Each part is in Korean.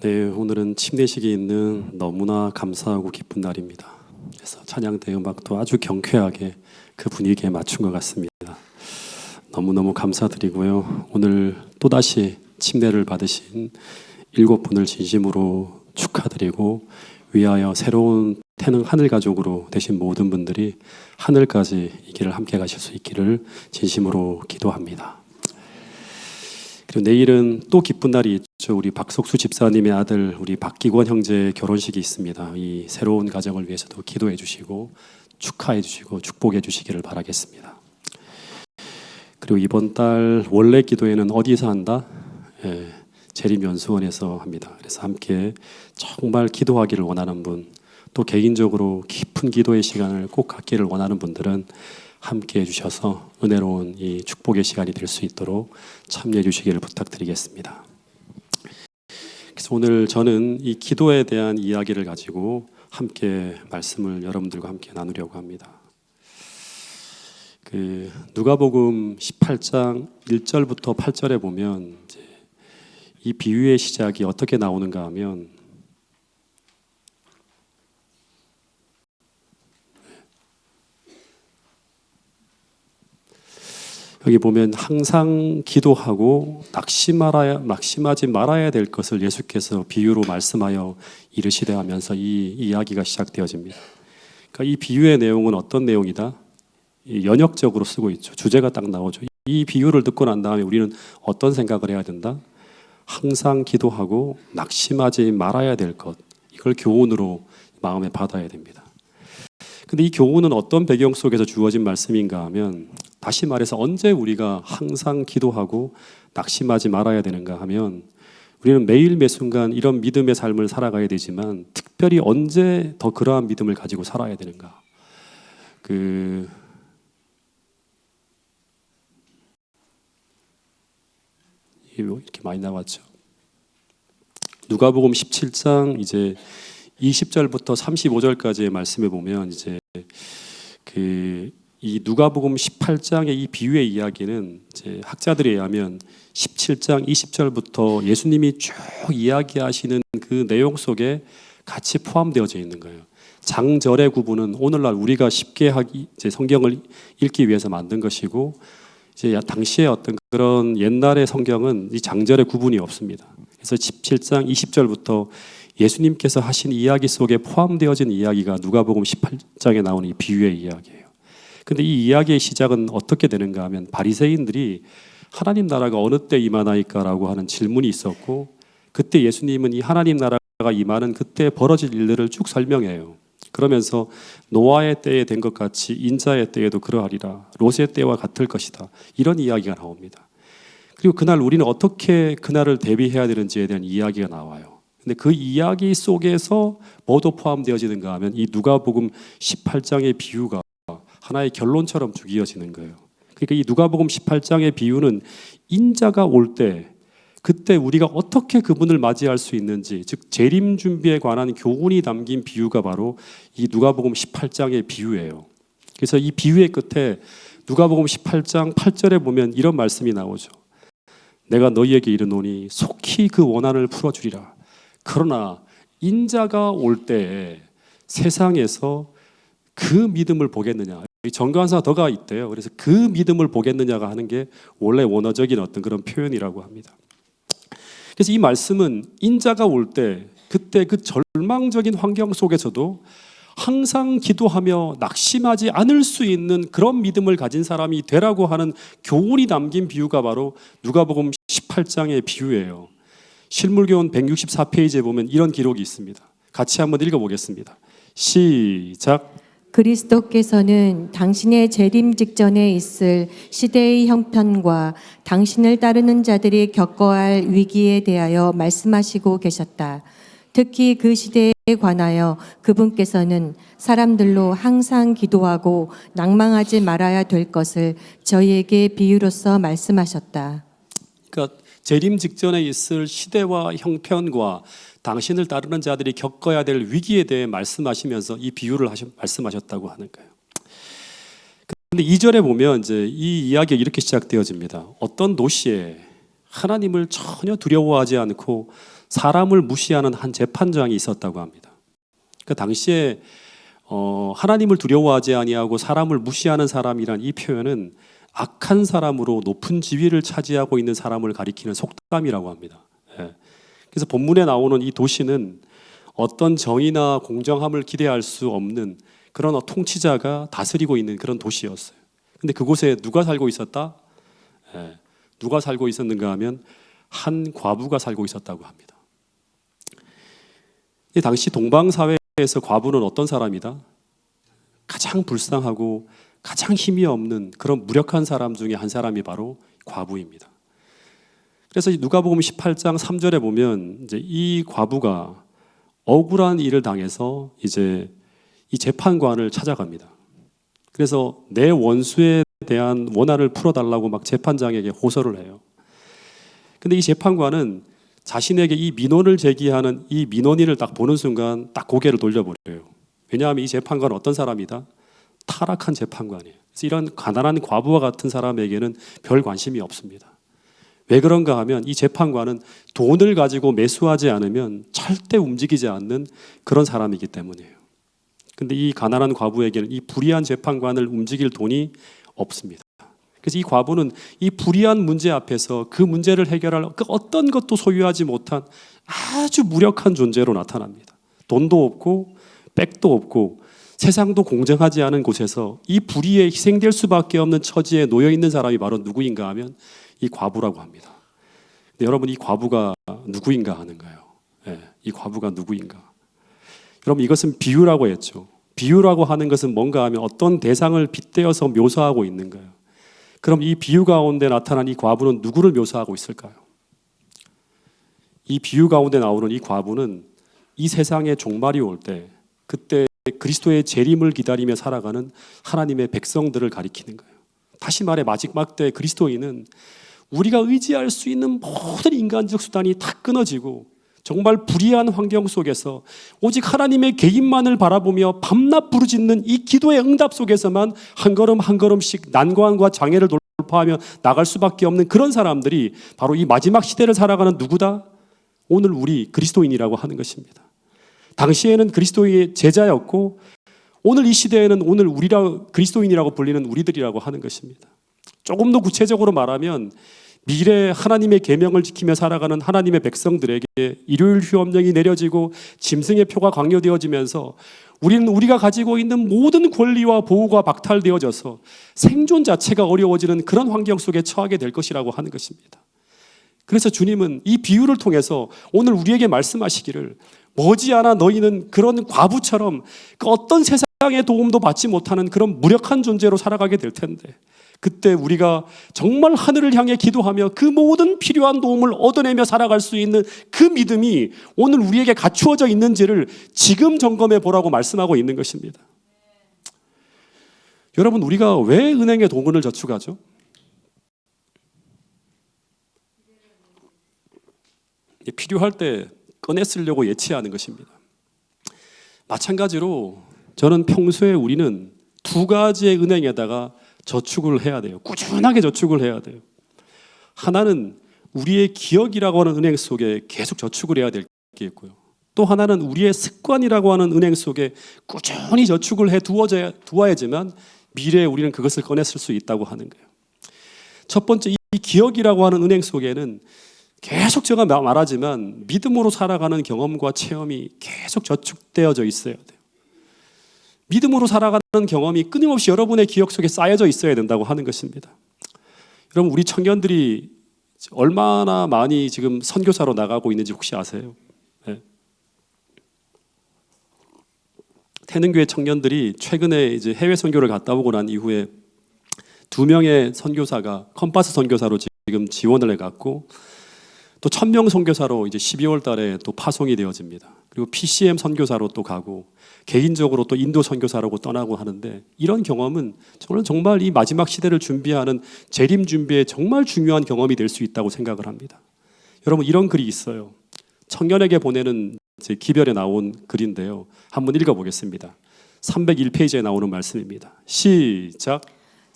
네, 오늘은 침례식이 있는 너무나 감사하고 기쁜 날입니다. 그래서 찬양대 음악도 아주 경쾌하게 그 분위기에 맞춘 것 같습니다. 너무너무 감사드리고요. 오늘 또다시 침례를 받으신 7분을 진심으로 축하드리고 위하여 새로운 태능 하늘 가족으로 되신 모든 분들이 하늘까지 이 길을 함께 가실 수 있기를 진심으로 기도합니다. 그리고 내일은 또 기쁜 날이 있죠. 우리 박석수 집사님의 아들 우리 박기권 형제의 결혼식이 있습니다. 이 새로운 가정을 위해서도 기도해 주시고 축하해 주시고 축복해 주시기를 바라겠습니다. 그리고 이번 달 원래 기도회는 어디서 한다? 재림연수원에서 합니다. 그래서 함께 정말 기도하기를 원하는 분, 또 개인적으로 깊은 기도의 시간을 꼭 갖기를 원하는 분들은 함께 해주셔서 은혜로운 이 축복의 시간이 될 수 있도록 참여해 주시기를 부탁드리겠습니다. 그래서 오늘 저는 이 기도에 대한 이야기를 가지고 함께 말씀을 여러분들과 함께 나누려고 합니다. 누가복음 18장 1절부터 8절에 보면 이제 이 비유의 시작이 어떻게 나오는가 하면 여기 보면 항상 기도하고 낙심하지 말아야 될 것을 예수께서 비유로 말씀하여 이르시되 하면서 이 이야기가 시작되어집니다. 그러니까 이 비유의 내용은 어떤 내용이다? 연역적으로 쓰고 있죠. 주제가 딱 나오죠. 이 비유를 듣고 난 다음에 우리는 어떤 생각을 해야 된다? 항상 기도하고 낙심하지 말아야 될 것, 이걸 교훈으로 마음에 받아야 됩니다. 근데 이 교훈은 어떤 배경 속에서 주어진 말씀인가 하면, 다시 말해서 언제 우리가 항상 기도하고 낙심하지 말아야 되는가 하면, 우리는 매일 매순간 이런 믿음의 삶을 살아가야 되지만 특별히 언제 더 그러한 믿음을 가지고 살아야 되는가? 이렇게 많이 나왔죠. 누가복음 17장 이제 20절부터 35절까지의 말씀에 보면 이제 이 누가복음 18장의 이 비유의 이야기는 이제 학자들에 의하면 17장 20절부터 예수님이 쭉 이야기하시는 그 내용 속에 같이 포함되어져 있는 거예요. 장절의 구분은 오늘날 우리가 쉽게 이제 성경을 읽기 위해서 만든 것이고, 이제 당시에 어떤 그런 옛날의 성경은 이 장절의 구분이 없습니다. 그래서 17장 20절부터 예수님께서 하신 이야기 속에 포함되어진 이야기가 누가복음 18장에 나오는 이 비유의 이야기예요. 근데 이 이야기의 시작은 어떻게 되는가 하면, 바리새인들이 하나님 나라가 어느 때 임하나이까라고 하는 질문이 있었고, 그때 예수님은 이 하나님 나라가 임하는 그때 벌어질 일들을 쭉 설명해요. 그러면서 노아의 때에 된 것 같이 인자의 때에도 그러하리라, 롯의 때와 같을 것이다, 이런 이야기가 나옵니다. 그리고 그날 우리는 어떻게 그날을 대비해야 되는지에 대한 이야기가 나와요. 근데 그 이야기 속에서 뭐도 포함되어지는가 하면 이 누가복음 18장의 비유가 하나의 결론처럼 쭉 이어지는 거예요. 그러니까 이 누가복음 18장의 비유는 인자가 올 때, 그때 우리가 어떻게 그분을 맞이할 수 있는지, 즉 재림 준비에 관한 교훈이 담긴 비유가 바로 이 누가복음 18장의 비유예요. 그래서 이 비유의 끝에 누가복음 18장 8절에 보면 이런 말씀이 나오죠. 내가 너희에게 이르노니 속히 그 원한을 풀어주리라. 그러나 인자가 올 때에 세상에서 그 믿음을 보겠느냐. 정교한사 더가 있대요. 그래서 그 믿음을 보겠느냐가 하는 게 원래 원어적인 어떤 그런 표현이라고 합니다. 그래서 이 말씀은 인자가 올 때, 그때 그 절망적인 환경 속에서도 항상 기도하며 낙심하지 않을 수 있는 그런 믿음을 가진 사람이 되라고 하는 교훈이 담긴 비유가 바로 누가복음 18장의 비유예요. 실물교훈 164페이지에 보면 이런 기록이 있습니다. 같이 한번 읽어보겠습니다. 시작. 그리스도께서는 당신의 재림 직전에 있을 시대의 형편과 당신을 따르는 자들이 겪어야 할 위기에 대하여 말씀하시고 계셨다. 특히 그 시대에 관하여 그분께서는 사람들로 항상 기도하고 낭망하지 말아야 될 것을 저희에게 비유로서 말씀하셨다. 그러니까 재림 직전에 있을 시대와 형편과 당신을 따르는 자들이 겪어야 될 위기에 대해 말씀하시면서 이 비유를 말씀하셨다고 하는 거예요. 그런데 2절에 보면 이제 이 이야기가 이렇게 시작되어집니다. 어떤 도시에 하나님을 전혀 두려워하지 않고 사람을 무시하는 한 재판장이 있었다고 합니다. 그 당시에 하나님을 두려워하지 아니하고 사람을 무시하는 사람이란 이 표현은 악한 사람으로 높은 지위를 차지하고 있는 사람을 가리키는 속담이라고 합니다. 예. 그래서 본문에 나오는 이 도시는 어떤 정의나 공정함을 기대할 수 없는 그런 통치자가 다스리고 있는 그런 도시였어요. 근데 그곳에 누가 살고 있었다? 예. 누가 살고 있었는가 하면 한 과부가 살고 있었다고 합니다. 이 당시 동방 사회에서 과부는 어떤 사람이다? 가장 불쌍하고 가장 힘이 없는 그런 무력한 사람 중에 한 사람이 바로 과부입니다. 그래서 누가복음 18장 3절에 보면 이제 이 과부가 억울한 일을 당해서 이제 이 재판관을 찾아갑니다. 그래서 내 원수에 대한 원한을 풀어달라고 막 재판장에게 호소를 해요. 근데 이 재판관은 자신에게 이 민원을 제기하는 이 민원인을 딱 보는 순간 딱 고개를 돌려버려요. 왜냐하면 이 재판관은 어떤 사람이다? 타락한 재판관이에요. 그래서 이런 가난한 과부와 같은 사람에게는 별 관심이 없습니다. 왜 그런가 하면 이 재판관은 돈을 가지고 매수하지 않으면 절대 움직이지 않는 그런 사람이기 때문이에요. 근데 이 가난한 과부에게는 이 불의한 재판관을 움직일 돈이 없습니다. 그래서 이 과부는 이 불의한 문제 앞에서 그 문제를 해결할 그 어떤 것도 소유하지 못한 아주 무력한 존재로 나타납니다. 돈도 없고 백도 없고 세상도 공정하지 않은 곳에서 이 불의에 희생될 수밖에 없는 처지에 놓여 있는 사람이 바로 누구인가 하면 이 과부라고 합니다. 근데 여러분, 이 과부가 누구인가 하는가요? 네, 이 과부가 누구인가? 여러분, 이것은 비유라고 했죠. 비유라고 하는 것은 뭔가 하면 어떤 대상을 빗대어서 묘사하고 있는 거예요. 그럼 이 비유 가운데 나타난 이 과부는 누구를 묘사하고 있을까요? 이 비유 가운데 나오는 이 과부는 이 세상의 종말이 올 때 그때 그리스도의 재림을 기다리며 살아가는 하나님의 백성들을 가리키는 거예요. 다시 말해 마지막 때 그리스도인은 우리가 의지할 수 있는 모든 인간적 수단이 다 끊어지고 정말 불의한 환경 속에서 오직 하나님의 개인만을 바라보며 밤낮 부르짖는 이 기도의 응답 속에서만 한 걸음 한 걸음씩 난관과 장애를 돌파하며 나갈 수밖에 없는 그런 사람들이 바로 이 마지막 시대를 살아가는 누구다? 오늘 우리 그리스도인이라고 하는 것입니다. 당시에는 그리스도의 제자였고 오늘 이 시대에는 오늘 그리스도인이라고 불리는 우리들이라고 하는 것입니다. 조금 더 구체적으로 말하면 미래 하나님의 계명을 지키며 살아가는 하나님의 백성들에게 일요일 휴업령이 내려지고 짐승의 표가 강요되어지면서 우리는 우리가 가지고 있는 모든 권리와 보호가 박탈되어져서 생존 자체가 어려워지는 그런 환경 속에 처하게 될 것이라고 하는 것입니다. 그래서 주님은 이 비유를 통해서 오늘 우리에게 말씀하시기를 머지않아 너희는 그런 과부처럼 그 어떤 세상의 도움도 받지 못하는 그런 무력한 존재로 살아가게 될 텐데 그때 우리가 정말 하늘을 향해 기도하며 그 모든 필요한 도움을 얻어내며 살아갈 수 있는 그 믿음이 오늘 우리에게 갖추어져 있는지를 지금 점검해 보라고 말씀하고 있는 것입니다. 여러분, 우리가 왜 은행에 돈을 저축하죠? 필요할 때 꺼내 쓰려고 예치하는 것입니다. 마찬가지로 저는 평소에 우리는 두 가지의 은행에다가 저축을 해야 돼요. 꾸준하게 저축을 해야 돼요. 하나는 우리의 기억이라고 하는 은행 속에 계속 저축을 해야 될 게 있고요. 또 하나는 우리의 습관이라고 하는 은행 속에 꾸준히 저축을 해 두어야지만 미래에 우리는 그것을 꺼내 쓸 수 있다고 하는 거예요. 첫 번째, 이 기억이라고 하는 은행 속에는 계속 제가 말하지만 믿음으로 살아가는 경험과 체험이 계속 저축되어져 있어야 돼요. 믿음으로 살아가는 경험이 끊임없이 여러분의 기억 속에 쌓여져 있어야 된다고 하는 것입니다. 여러분, 우리 청년들이 얼마나 많이 지금 선교사로 나가고 있는지 혹시 아세요? 네. 태능교회 청년들이 최근에 이제 해외 선교를 갔다 오고 난 이후에 2명의 선교사가 컴파스 선교사로 지금 지원을 해갖고 또 1000명 선교사로 이제 12월 달에 또 파송이 되어집니다. 그리고 PCM 선교사로 또 가고 개인적으로 또 인도 선교사라고 떠나고 하는데 이런 경험은 저는 정말 이 마지막 시대를 준비하는 재림 준비에 정말 중요한 경험이 될 수 있다고 생각을 합니다. 여러분, 이런 글이 있어요. 청년에게 보내는 제 기별에 나온 글인데요. 한번 읽어보겠습니다. 301페이지에 나오는 말씀입니다. 시작.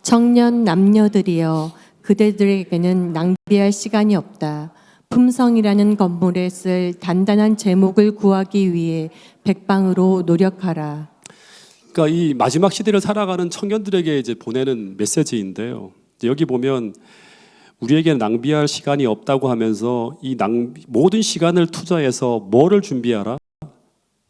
청년 남녀들이여 그대들에게는 낭비할 시간이 없다. 품성이라는 건물에 쓸 단단한 제목을 구하기 위해 백방으로 노력하라. 그러니까 이 마지막 시대를 살아가는 청년들에게 이제 보내는 메시지인데요. 이제 여기 보면 우리에게 낭비할 시간이 없다고 하면서 모든 시간을 투자해서 뭐를 준비하라?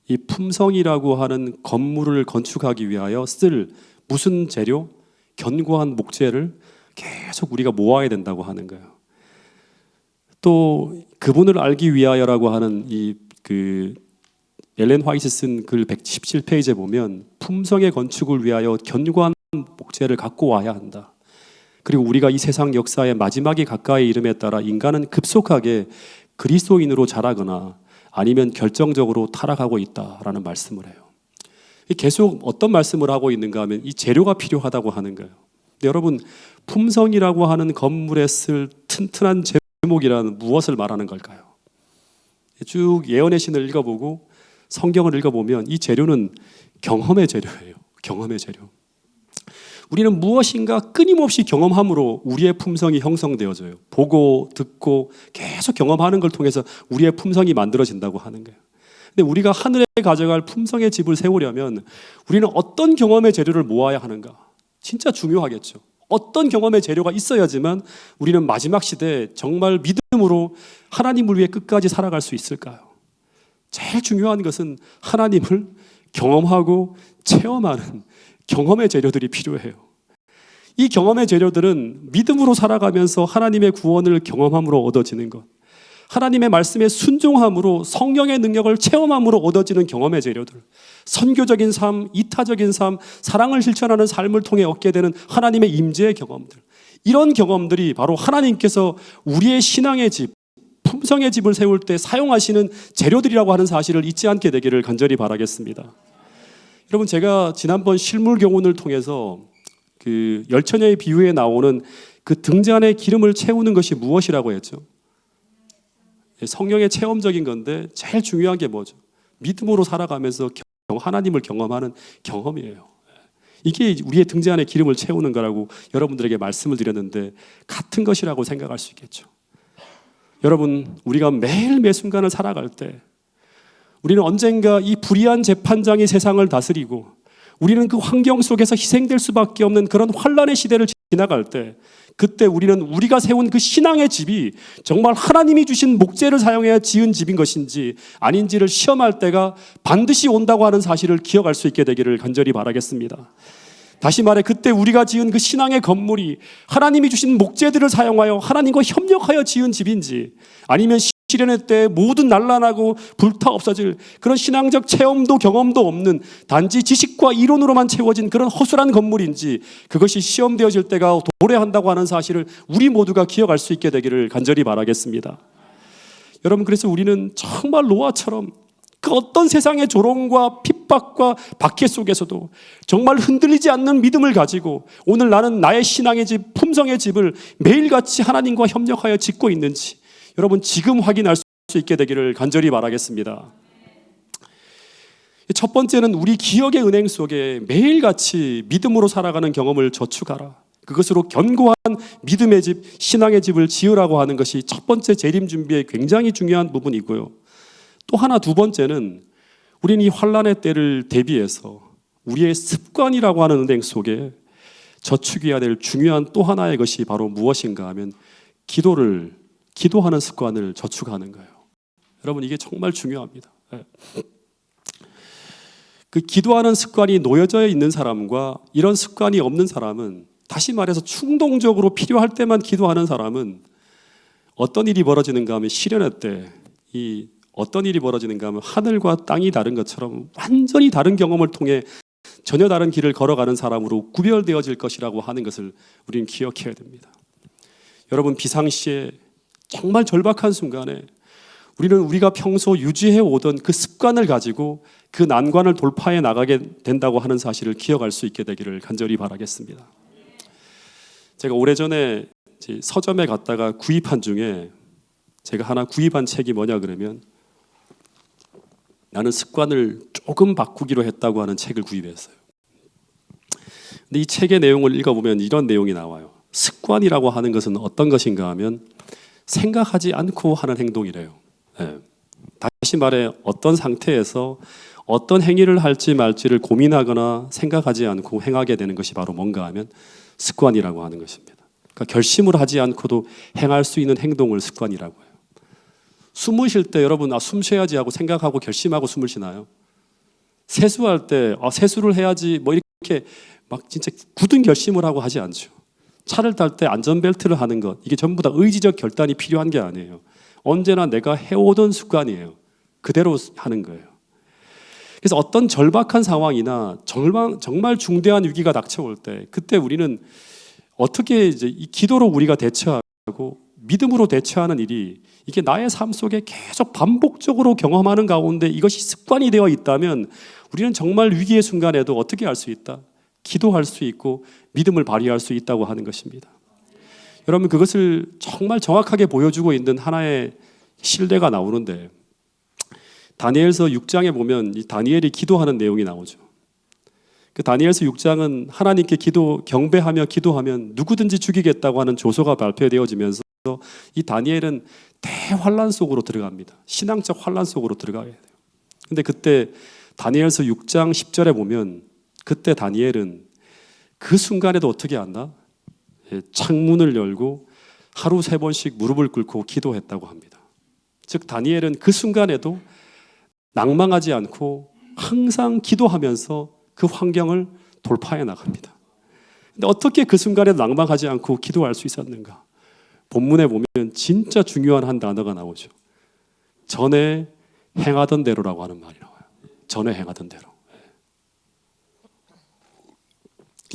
이 품성이라고 하는 건물을 건축하기 위하여 쓸 무슨 재료? 견고한 목재를 계속 우리가 모아야 된다고 하는 거예요. 또 그분을 알기 위하여라고 하는 엘렌 화이트 쓴 글 117페이지에 보면 품성의 건축을 위하여 견고한 목재를 갖고 와야 한다. 그리고 우리가 이 세상 역사의 마지막이 가까이 이름에 따라 인간은 급속하게 그리스도인으로 자라거나 아니면 결정적으로 타락하고 있다라는 말씀을 해요. 계속 어떤 말씀을 하고 있는가 하면 이 재료가 필요하다고 하는 거예요. 근데 여러분, 품성이라고 하는 건물에 쓸 튼튼한 제목이란 무엇을 말하는 걸까요? 쭉 예언의 신을 읽어보고 성경을 읽어보면 이 재료는 경험의 재료예요. 경험의 재료. 우리는 무엇인가 끊임없이 경험함으로 우리의 품성이 형성되어져요. 보고 듣고 계속 경험하는 걸 통해서 우리의 품성이 만들어진다고 하는 거예요. 근데 우리가 하늘에 가져갈 품성의 집을 세우려면 우리는 어떤 경험의 재료를 모아야 하는가? 진짜 중요하겠죠. 어떤 경험의 재료가 있어야지만 우리는 마지막 시대에 정말 믿음으로 하나님을 위해 끝까지 살아갈 수 있을까요? 제일 중요한 것은 하나님을 경험하고 체험하는 경험의 재료들이 필요해요. 이 경험의 재료들은 믿음으로 살아가면서 하나님의 구원을 경험함으로 얻어지는 것, 하나님의 말씀에 순종함으로 성령의 능력을 체험함으로 얻어지는 경험의 재료들, 선교적인 삶, 이타적인 삶, 사랑을 실천하는 삶을 통해 얻게 되는 하나님의 임재의 경험들, 이런 경험들이 바로 하나님께서 우리의 신앙의 집, 품성의 집을 세울 때 사용하시는 재료들이라고 하는 사실을 잊지 않게 되기를 간절히 바라겠습니다. 여러분, 제가 지난번 실물 교훈을 통해서 그 열처녀의 비유에 나오는 그 등잔에 기름을 채우는 것이 무엇이라고 했죠? 성령의 체험적인 건데 제일 중요한 게 뭐죠? 믿음으로 살아가면서 하나님을 경험하는 경험이에요. 이게 우리의 등잔에 기름을 채우는 거라고 여러분들에게 말씀을 드렸는데 같은 것이라고 생각할 수 있겠죠. 여러분, 우리가 매일 매 순간을 살아갈 때 우리는 언젠가 이 불의한 재판장이 세상을 다스리고 우리는 그 환경 속에서 희생될 수밖에 없는 그런 환란의 시대를 지나갈 때 그때 우리는 우리가 세운 그 신앙의 집이 정말 하나님이 주신 목재를 사용해야 지은 집인 것인지 아닌지를 시험할 때가 반드시 온다고 하는 사실을 기억할 수 있게 되기를 간절히 바라겠습니다. 다시 말해 그때 우리가 지은 그 신앙의 건물이 하나님이 주신 목재들을 사용하여 하나님과 협력하여 지은 집인지 아니면 시련의 때 모든 난란하고 불타 없어질 그런 신앙적 체험도 경험도 없는 단지 지식과 이론으로만 채워진 그런 허술한 건물인지 그것이 시험되어질 때가 도래한다고 하는 사실을 우리 모두가 기억할 수 있게 되기를 간절히 바라겠습니다. 여러분, 그래서 우리는 정말 노아처럼 그 어떤 세상의 조롱과 핍박과 박해 속에서도 정말 흔들리지 않는 믿음을 가지고 오늘 나는 나의 신앙의 집, 품성의 집을 매일같이 하나님과 협력하여 짓고 있는지 여러분 지금 확인할 수 있게 되기를 간절히 바라겠습니다. 첫 번째는 우리 기억의 은행 속에 매일같이 믿음으로 살아가는 경험을 저축하라. 그것으로 견고한 믿음의 집, 신앙의 집을 지으라고 하는 것이 첫 번째 재림 준비의 굉장히 중요한 부분이고요. 또 하나 두 번째는 우리는 이 환란의 때를 대비해서 우리의 습관이라고 하는 은행 속에 저축해야 될 중요한 또 하나의 것이 바로 무엇인가 하면 기도하는 습관을 저축하는 거예요. 여러분, 이게 정말 중요합니다. 그 기도하는 습관이 놓여져 있는 사람과 이런 습관이 없는 사람은, 다시 말해서 충동적으로 필요할 때만 기도하는 사람은 어떤 일이 벌어지는가 하면 시련의 때 어떤 일이 벌어지는가 하면 하늘과 땅이 다른 것처럼 완전히 다른 경험을 통해 전혀 다른 길을 걸어가는 사람으로 구별되어질 것이라고 하는 것을 우리는 기억해야 됩니다. 여러분, 비상시에 정말 절박한 순간에 우리는 우리가 평소 유지해 오던 그 습관을 가지고 그 난관을 돌파해 나가게 된다고 하는 사실을 기억할 수 있게 되기를 간절히 바라겠습니다. 제가 오래전에 서점에 갔다가 구입한 중에 제가 하나 구입한 책이 뭐냐 그러면 나는 습관을 조금 바꾸기로 했다고 하는 책을 구입했어요. 근데 이 책의 내용을 읽어보면 이런 내용이 나와요. 습관이라고 하는 것은 어떤 것인가 하면 생각하지 않고 하는 행동이래요. 예. 다시 말해 어떤 상태에서 어떤 행위를 할지 말지를 고민하거나 생각하지 않고 행하게 되는 것이 바로 뭔가 하면 습관이라고 하는 것입니다. 그러니까 결심을 하지 않고도 행할 수 있는 행동을 습관이라고 해요. 숨을 쉴 때 여러분 숨 쉬어야지 하고 생각하고 결심하고 숨을 쉬나요? 세수할 때 세수를 해야지 뭐 이렇게 막 진짜 굳은 결심을 하고 하지 않죠. 차를 탈 때 안전벨트를 하는 것, 이게 전부 다 의지적 결단이 필요한 게 아니에요. 언제나 내가 해오던 습관이에요. 그대로 하는 거예요. 그래서 어떤 절박한 상황이나 정말 중대한 위기가 닥쳐올 때 그때 우리는 어떻게 이제 이 기도로 우리가 대처하고 믿음으로 대처하는 일이 이게 나의 삶 속에 계속 반복적으로 경험하는 가운데 이것이 습관이 되어 있다면 우리는 정말 위기의 순간에도 어떻게 할 수 있다? 기도할 수 있고 믿음을 발휘할 수 있다고 하는 것입니다. 여러분 그것을 정말 정확하게 보여주고 있는 하나의 실례가 나오는데 다니엘서 6장에 보면 이 다니엘이 기도하는 내용이 나오죠. 그 다니엘서 6장은 하나님께 경배하며 기도하면 누구든지 죽이겠다고 하는 조서가 발표되어지면서 이 다니엘은 대환란 속으로 들어갑니다. 신앙적 환란 속으로 들어가야 돼요. 근데 그때 다니엘서 6장 10절에 보면 그때 다니엘은 그 순간에도 어떻게 한다? 창문을 열고 하루 3번씩 무릎을 꿇고 기도했다고 합니다. 즉 다니엘은 그 순간에도 낭망하지 않고 항상 기도하면서 그 환경을 돌파해 나갑니다. 근데 어떻게 그 순간에 낭망하지 않고 기도할 수 있었는가? 본문에 보면 진짜 중요한 한 단어가 나오죠. 전에 행하던 대로라고 하는 말이 나와요. 전에 행하던 대로.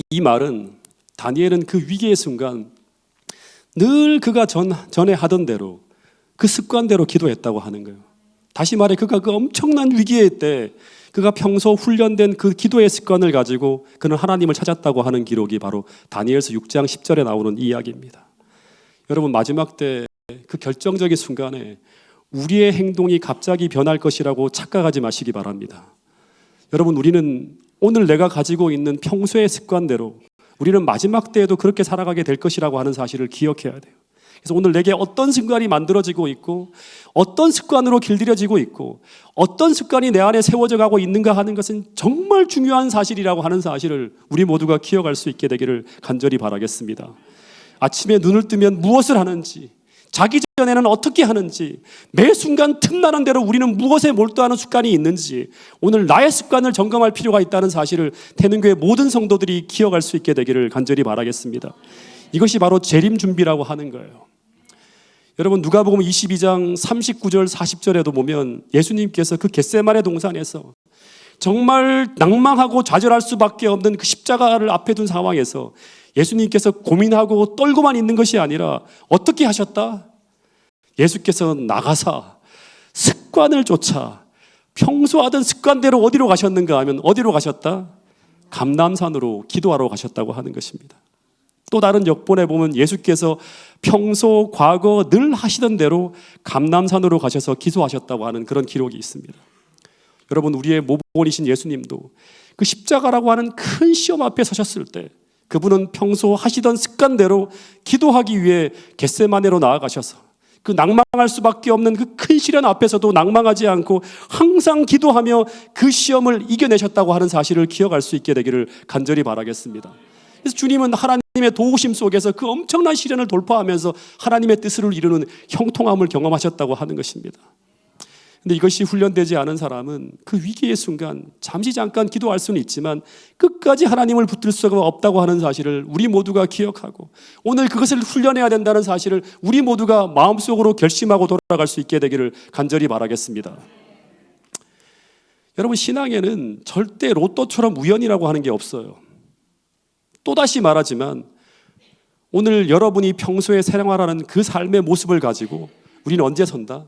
이 말은 다니엘은 그 위기의 순간 늘 그가 전에 하던 대로 그 습관대로 기도했다고 하는 거예요. 다시 말해 그가 그 엄청난 위기의 때 그가 평소 훈련된 그 기도의 습관을 가지고 그는 하나님을 찾았다고 하는 기록이 바로 다니엘서 6장 10절에 나오는 이 이야기입니다. 여러분 마지막 때 그 결정적인 순간에 우리의 행동이 갑자기 변할 것이라고 착각하지 마시기 바랍니다. 여러분 우리는 오늘 내가 가지고 있는 평소의 습관대로 우리는 마지막 때에도 그렇게 살아가게 될 것이라고 하는 사실을 기억해야 돼요. 그래서 오늘 내게 어떤 습관이 만들어지고 있고 어떤 습관으로 길들여지고 있고 어떤 습관이 내 안에 세워져 가고 있는가 하는 것은 정말 중요한 사실이라고 하는 사실을 우리 모두가 기억할 수 있게 되기를 간절히 바라겠습니다. 아침에 눈을 뜨면 무엇을 하는지, 자기 전에는 어떻게 하는지, 매 순간 틈나는 대로 우리는 무엇에 몰두하는 습관이 있는지 오늘 나의 습관을 점검할 필요가 있다는 사실을 태능교회 모든 성도들이 기억할 수 있게 되기를 간절히 바라겠습니다. 이것이 바로 재림 준비라고 하는 거예요. 여러분 누가복음 22장 39절 40절에도 보면 예수님께서 그 겟세마네 동산에서 정말 낭망하고 좌절할 수밖에 없는 그 십자가를 앞에 둔 상황에서 예수님께서 고민하고 떨고만 있는 것이 아니라 어떻게 하셨다? 예수께서 나가사 습관을 쫓아 평소 하던 습관대로 어디로 가셨는가 하면 어디로 가셨다? 감람산으로 기도하러 가셨다고 하는 것입니다. 또 다른 역본에 보면 예수께서 평소 과거 늘 하시던 대로 감람산으로 가셔서 기도하셨다고 하는 그런 기록이 있습니다. 여러분 우리의 모본이신 예수님도 그 십자가라고 하는 큰 시험 앞에 서셨을 때 그분은 평소 하시던 습관대로 기도하기 위해 겟세마네로 나아가셔서 그 낭망할 수밖에 없는 그 큰 시련 앞에서도 낭망하지 않고 항상 기도하며 그 시험을 이겨내셨다고 하는 사실을 기억할 수 있게 되기를 간절히 바라겠습니다. 그래서 주님은 하나님의 도우심 속에서 그 엄청난 시련을 돌파하면서 하나님의 뜻을 이루는 형통함을 경험하셨다고 하는 것입니다. 근데 이것이 훈련되지 않은 사람은 그 위기의 순간 잠깐 기도할 수는 있지만 끝까지 하나님을 붙들 수가 없다고 하는 사실을 우리 모두가 기억하고 오늘 그것을 훈련해야 된다는 사실을 우리 모두가 마음속으로 결심하고 돌아갈 수 있게 되기를 간절히 바라겠습니다. 여러분 신앙에는 절대 로또처럼 우연이라고 하는 게 없어요. 또다시 말하지만 오늘 여러분이 평소에 생활하는 그 삶의 모습을 가지고 우리는 언제 선다?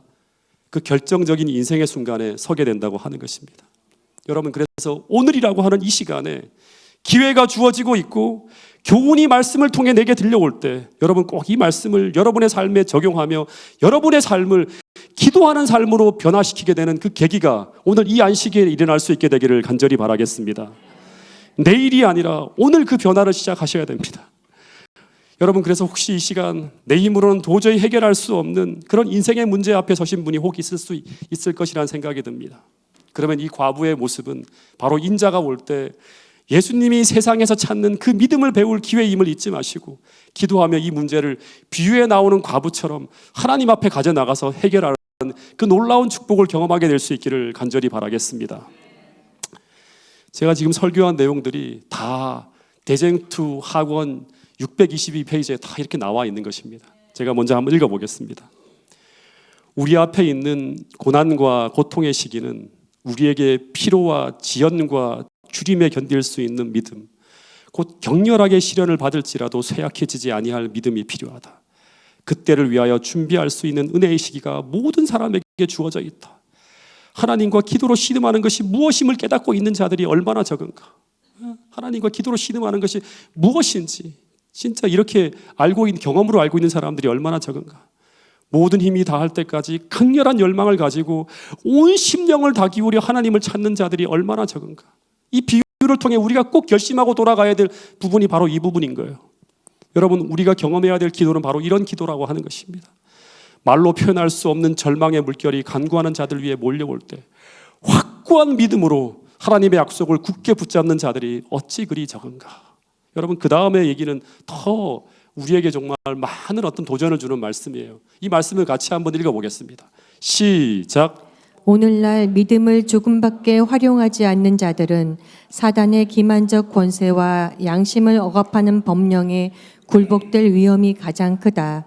그 결정적인 인생의 순간에 서게 된다고 하는 것입니다. 여러분 그래서 오늘이라고 하는 이 시간에 기회가 주어지고 있고 교훈이 말씀을 통해 내게 들려올 때 여러분 꼭 이 말씀을 여러분의 삶에 적용하며 여러분의 삶을 기도하는 삶으로 변화시키게 되는 그 계기가 오늘 이 안식일에 일어날 수 있게 되기를 간절히 바라겠습니다. 내일이 아니라 오늘 그 변화를 시작하셔야 됩니다. 여러분, 그래서 혹시 이 시간 내 힘으로는 도저히 해결할 수 없는 그런 인생의 문제 앞에 서신 분이 혹 있을 것이라는 생각이 듭니다. 그러면 이 과부의 모습은 바로 인자가 올 때 예수님이 세상에서 찾는 그 믿음을 배울 기회임을 잊지 마시고 기도하며 이 문제를 비유에 나오는 과부처럼 하나님 앞에 가져나가서 해결하는 그 놀라운 축복을 경험하게 될 수 있기를 간절히 바라겠습니다. 제가 지금 설교한 내용들이 다 대쟁투 학원 622페이지에 다 이렇게 나와 있는 것입니다. 제가 먼저 한번 읽어보겠습니다. 우리 앞에 있는 고난과 고통의 시기는 우리에게 피로와 지연과 주림에 견딜 수 있는 믿음, 곧 격렬하게 시련을 받을지라도 쇠약해지지 아니할 믿음이 필요하다. 그때를 위하여 준비할 수 있는 은혜의 시기가 모든 사람에게 주어져 있다. 하나님과 기도로 신음하는 것이 무엇임을 깨닫고 있는 자들이 얼마나 적은가. 하나님과 기도로 신음하는 것이 무엇인지 진짜 이렇게 경험으로 알고 있는 사람들이 얼마나 적은가. 모든 힘이 다할 때까지 강렬한 열망을 가지고 온 심령을 다 기울여 하나님을 찾는 자들이 얼마나 적은가. 이 비유를 통해 우리가 꼭 결심하고 돌아가야 될 부분이 바로 이 부분인 거예요. 여러분, 우리가 경험해야 될 기도는 바로 이런 기도라고 하는 것입니다. 말로 표현할 수 없는 절망의 물결이 간구하는 자들 위에 몰려올 때 확고한 믿음으로 하나님의 약속을 굳게 붙잡는 자들이 어찌 그리 적은가. 여러분, 그 다음에 얘기는 더 우리에게 정말 많은 어떤 도전을 주는 말씀이에요. 이 말씀을 같이 한번 읽어보겠습니다. 시작. 오늘날 믿음을 조금밖에 활용하지 않는 자들은 사단의 기만적 권세와 양심을 억압하는 법령에 굴복될 위험이 가장 크다.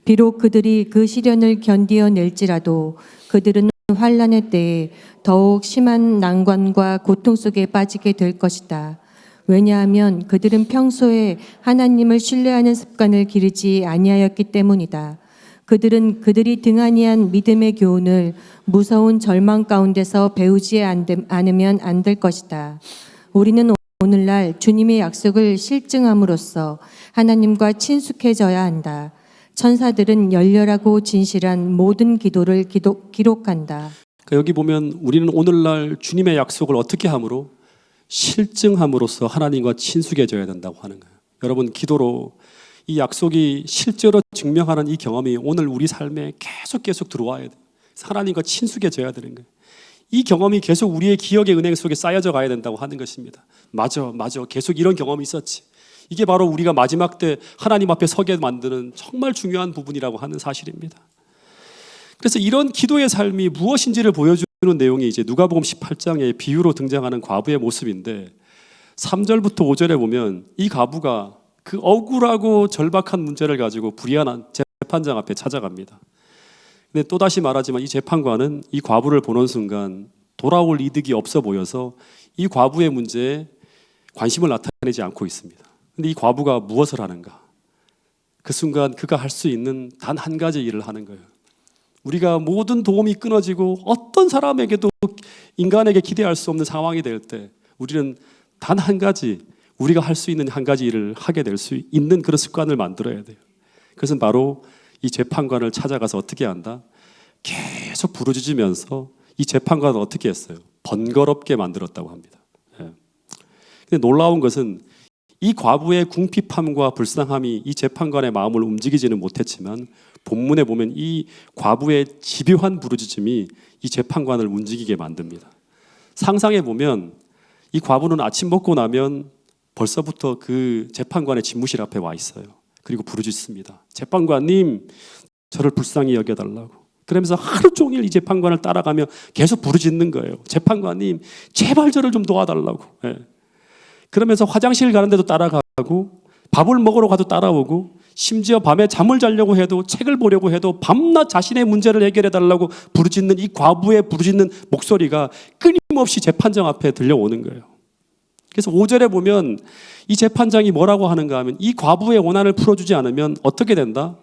비록 그들이 그 시련을 견디어낼지라도 그들은 환난의 때에 더욱 심한 난관과 고통 속에 빠지게 될 것이다. 왜냐하면 그들은 평소에 하나님을 신뢰하는 습관을 기르지 아니하였기 때문이다. 그들은 그들이 등한히한 믿음의 교훈을 무서운 절망 가운데서 배우지 않으면 안 될 것이다. 우리는 오늘날 주님의 약속을 실증함으로써 하나님과 친숙해져야 한다. 천사들은 열렬하고 진실한 모든 기도를 기록한다. 그러니까 여기 보면 우리는 오늘날 주님의 약속을 어떻게 함으로? 실증함으로써 하나님과 친숙해져야 된다고 하는 거예요. 여러분, 기도로 이 약속이 실제로 증명하는 이 경험이 오늘 우리 삶에 계속 들어와야 돼요. 하나님과 친숙해져야 되는 거예요. 이 경험이 계속 우리의 기억의 은행 속에 쌓여져 가야 된다고 하는 것입니다. 맞아. 계속 이런 경험이 있었지. 이게 바로 우리가 마지막 때 하나님 앞에 서게 만드는 정말 중요한 부분이라고 하는 사실입니다. 그래서 이런 기도의 삶이 무엇인지를 보여주는 내용이 이제 누가복음 18장의 비유로 등장하는 과부의 모습인데 3절부터 5절에 보면 이 과부가 그 억울하고 절박한 문제를 가지고 불의한 재판장 앞에 찾아갑니다. 근데 또다시 말하지만 이 재판관은 이 과부를 보는 순간 돌아올 이득이 없어 보여서 이 과부의 문제에 관심을 나타내지 않고 있습니다. 근데 이 과부가 무엇을 하는가? 그 순간 그가 할 수 있는 단 한 가지 일을 하는 거예요. 우리가 모든 도움이 끊어지고 어떤 사람에게도 인간에게 기대할 수 없는 상황이 될 때 우리는 단 한 가지, 우리가 할 수 있는 한 가지 일을 하게 될 수 있는 그런 습관을 만들어야 돼요. 그것은 바로 이 재판관을 찾아가서 어떻게 한다? 계속 부르짖으면서 이 재판관을 어떻게 했어요? 번거롭게 만들었다고 합니다. 근데 놀라운 것은 이 과부의 궁핍함과 불쌍함이 이 재판관의 마음을 움직이지는 못했지만 본문에 보면 이 과부의 집요한 부르짖음이 이 재판관을 움직이게 만듭니다. 상상해 보면 이 과부는 아침 먹고 나면 벌써부터 그 재판관의 집무실 앞에 와 있어요. 그리고 부르짖습니다. 재판관님, 저를 불쌍히 여겨달라고. 그러면서 하루 종일 이 재판관을 따라가며 계속 부르짖는 거예요. 재판관님, 제발 저를 좀 도와달라고. 그러면서 화장실 가는데도 따라가고 밥을 먹으러 가도 따라오고 심지어 밤에 잠을 자려고 해도 책을 보려고 해도 밤낮 자신의 문제를 해결해 달라고 부르짖는 이 과부의 부르짖는 목소리가 끊임없이 재판장 앞에 들려오는 거예요. 그래서 5절에 보면 이 재판장이 뭐라고 하는가 하면 이 과부의 원한을 풀어주지 않으면 어떻게 된다?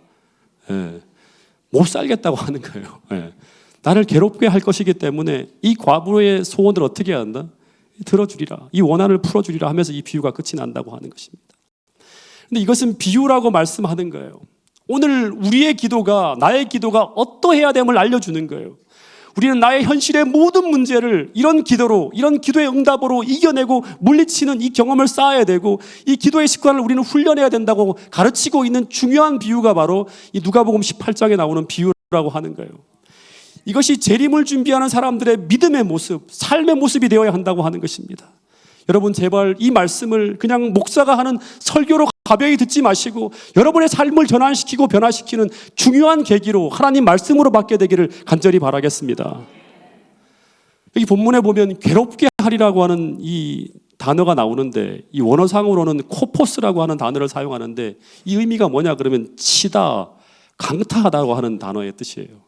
못 살겠다고 하는 거예요. 나를 괴롭게 할 것이기 때문에 이 과부의 소원을 어떻게 한다? 들어주리라. 이 원한을 풀어주리라 하면서 이 비유가 끝이 난다고 하는 것입니다. 근데 이것은 비유라고 말씀하는 거예요. 오늘 우리의 기도가, 나의 기도가 어떠해야 됨을 알려주는 거예요. 우리는 나의 현실의 모든 문제를 이런 기도로, 이런 기도의 응답으로 이겨내고 물리치는 이 경험을 쌓아야 되고, 이 기도의 습관을 우리는 훈련해야 된다고 가르치고 있는 중요한 비유가 바로 이 누가복음 18장에 나오는 비유라고 하는 거예요. 이것이 재림을 준비하는 사람들의 믿음의 모습, 삶의 모습이 되어야 한다고 하는 것입니다. 여러분, 제발 이 말씀을 그냥 목사가 하는 설교로 가벼이 듣지 마시고 여러분의 삶을 전환시키고 변화시키는 중요한 계기로 하나님 말씀으로 받게 되기를 간절히 바라겠습니다. 여기 본문에 보면 괴롭게 하리라고 하는 이 단어가 나오는데, 이 원어상으로는 코포스라고 하는 단어를 사용하는데, 이 의미가 뭐냐 그러면 치다, 강타하다고 하는 단어의 뜻이에요.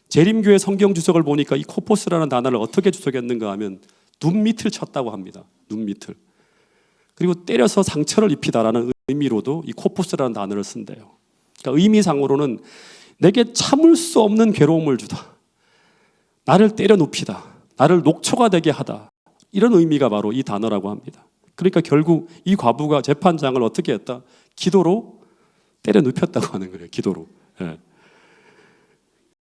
재림교회 성경 주석을 보니까 이 코포스라는 단어를 어떻게 주석했는가 하면 눈 밑을 쳤다고 합니다. 눈 밑을. 그리고 때려서 상처를 입히다라는 의미로도 이 코포스라는 단어를 쓴대요. 그러니까 의미상으로는 내게 참을 수 없는 괴로움을 주다, 나를 때려 눕히다, 나를 녹초가 되게 하다, 이런 의미가 바로 이 단어라고 합니다. 그러니까 결국 이 과부가 재판장을 어떻게 했다? 기도로 때려 눕혔다고 하는 거예요. 기도로. 예.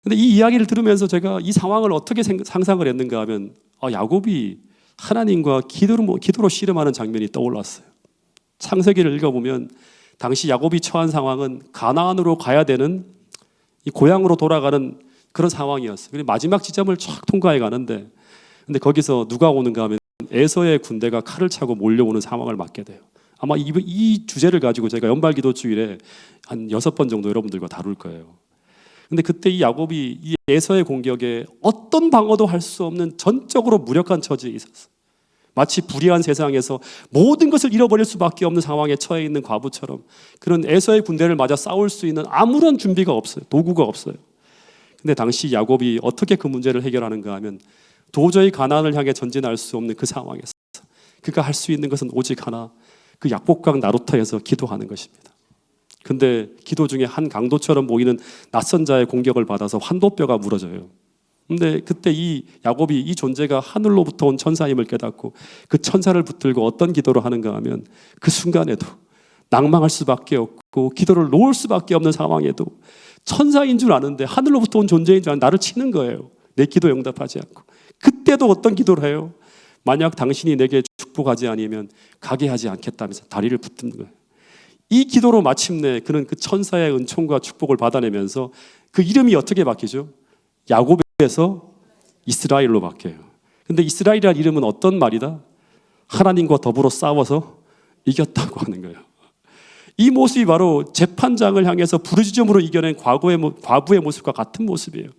근데 이 이야기를 들으면서 제가 이 상황을 어떻게 상상을 했는가 하면 야곱이 하나님과 기도로 씨름하는 장면이 떠올랐어요. 창세기를 읽어보면 당시 야곱이 처한 상황은 가나안으로 가야 되는, 이 고향으로 돌아가는 그런 상황이었어요. 그리고 마지막 지점을 쫙 통과해 가는데, 근데 거기서 누가 오는가 하면 에서의 군대가 칼을 차고 몰려오는 상황을 맞게 돼요. 아마 이 주제를 가지고 제가 연말기도주일에 한 6번 정도 여러분들과 다룰 거예요. 근데 그때 이 야곱이 이 에서의 공격에 어떤 방어도 할 수 없는 전적으로 무력한 처지에 있었어요. 마치 불의한 세상에서 모든 것을 잃어버릴 수밖에 없는 상황에 처해 있는 과부처럼 그런 에서의 군대를 맞아 싸울 수 있는 아무런 준비가 없어요. 도구가 없어요. 근데 당시 야곱이 어떻게 그 문제를 해결하는가 하면 도저히 가나안을 향해 전진할 수 없는 그 상황에서 그가 할 수 있는 것은 오직 하나, 그 약복강 나루터에서 기도하는 것입니다. 근데 기도 중에 한 강도처럼 보이는 낯선 자의 공격을 받아서 환도뼈가 무너져요. 근데 그때 이 야곱이 이 존재가 하늘로부터 온 천사임을 깨닫고 그 천사를 붙들고 어떤 기도를 하는가 하면 그 순간에도 낭망할 수밖에 없고 기도를 놓을 수밖에 없는 상황에도 천사인 줄 아는데, 하늘로부터 온 존재인 줄 아는데 나를 치는 거예요. 내 기도에 응답하지 않고. 그때도 어떤 기도를 해요? 만약 당신이 내게 축복하지 아니면 가게 하지 않겠다면서 다리를 붙드는 거예요. 이 기도로 마침내 그는 그 천사의 은총과 축복을 받아내면서 그 이름이 어떻게 바뀌죠? 야곱에서 이스라엘로 바뀌어요. 근데 이스라엘이라는 이름은 어떤 말이다? 하나님과 더불어 싸워서 이겼다고 하는 거예요. 이 모습이 바로 재판장을 향해서 부르짖음으로 이겨낸 과부의 모습과 같은 모습이에요.